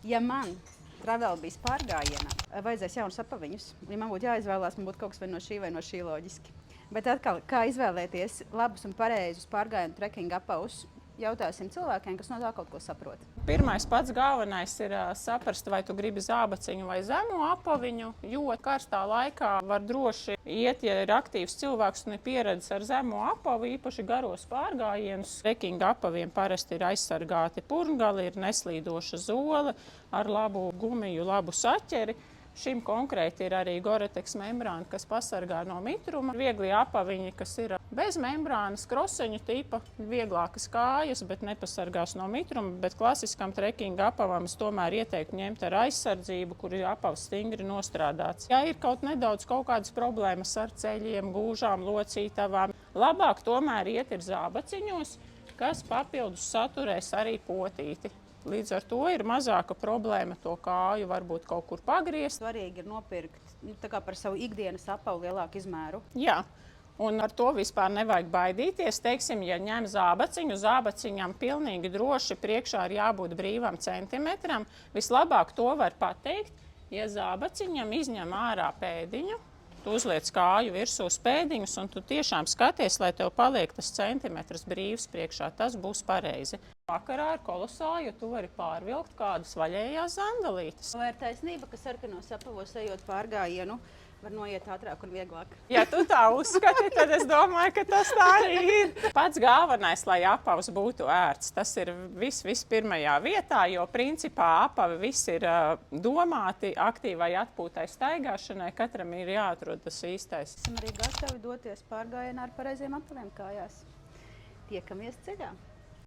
Ja man travelbijas pārgājienā vajadzēs jaunus apaviņus, ja man būtu jāizvēlās, man būtu kaut kas vai no šī loģiski. Bet atkal, kā izvēlēties labus un pareizus pārgājienu trekkinga apavus, jautāsim cilvēkiem, kas no tā kaut ko saprot. Pirmais pats galvenais ir saprast, vai tu gribi zābaciņu vai zemo apaviņu, jo karstā laikā var droši iet, ja ir aktīvs cilvēks un ir pieredzes ar zemo apavu, īpaši garos pārgājienus. Trekkinga apaviem parasti ir aizsargāti purngali, ir neslīdoša zole ar labu gumiju, labu saķeri. Šim konkrēti ir arī Gore-Tex membrāna, kas pasargā no mitruma. Viegli apaviņi, kas ir bez membrānas, kroseņu tipa, vieglākas kājas, bet nepasargās no mitruma. Bet klasiskam trekkinga apavam es tomēr ieteiktu ņemt ar aizsardzību, kur ir apavs stingri nostrādāts. Ja ir kaut kādas problēmas ar ceļiem, gūžām, locītavām, labāk tomēr iet ir zābaciņos, kas papildus saturēs arī potīti. Līdz ar to ir mazāka problēma to kāju varbūt kaut kur pagriezt. Svarīgi ir nopirkt tā kā par savu ikdienas apavu lielāku izmēru. Jā, un ar to vispār nevajag baidīties. Teiksim, ja ņem zābaciņu, zābaciņam pilnīgi droši priekšā ir jābūt brīvam centimetram. Vislabāk to var pateikt, ja zābaciņam izņem ārā pēdiņu, tu uzliec kāju virsū uz pēdiņus un tu tiešām skaties, lai tev paliek tas centimetrs brīvs priekšā. Tas būs pareizi. Vakarā ir kolosāli, jo tu vari pārvilkt kādas vaļējās sandalītes. Vai ir taisnība, ka sarkanos apavos ejot pārgājienu, var noiet ātrāk un vieglāk? Ja tu tā uzskati, tad es domāju, ka tas tā arī ir. Pats galvenais, lai apavs būtu ērts, tas ir vispirmajā vietā, jo principā apavi viss ir domāti aktīvai atpūtai staigāšanai. Katram ir jāatrod tas īstais. Esam arī gatavi doties pārgājienā ar pareiziem apaviem kājās. Tiekamies ceļā!